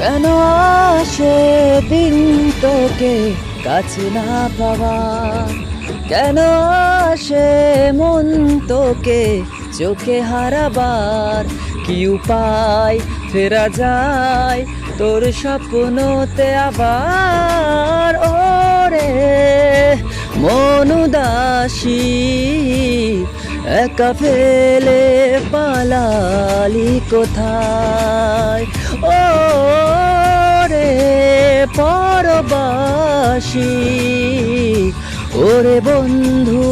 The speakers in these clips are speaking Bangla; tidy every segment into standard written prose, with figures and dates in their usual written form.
কেন আসে দিন তোকে কাছে না পাওয়া, কেন আসে মন তোকে চোখে হারাবার, কি উপায় ফেরা যায় তোর স্বপ্নতে আবার। ওরে মন উদাসী একা ফেলে পালালি কোথায়, ও রে পরবাসী, ওরে বন্ধু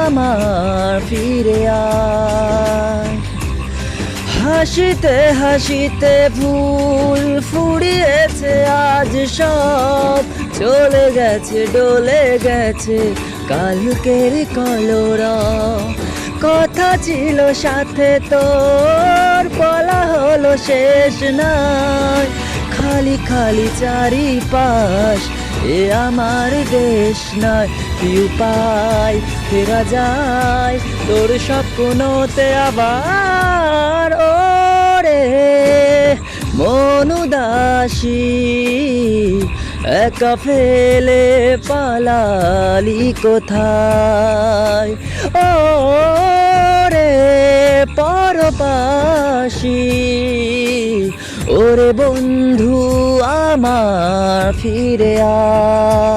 আমার ফিরে আয়। হাসিতে হাসিতে ভুল ফুরিয়েছে আজ সব, চলে গেছে ডলে গেছে কালকের কলরব। কথা ছিল সাথে তোর বলা হলো শেষ নাই, খালি খালি চারিপাশ এ আমার দেশ নয়। কি উপায় ফেরা যায় তোর স্বপ্নতে আবার, ওরে মন উদাসী একা ফেলে পালালি কোথায়, ও রে পরবাসী, ওরে বন্ধু আমার ফিরে আয়।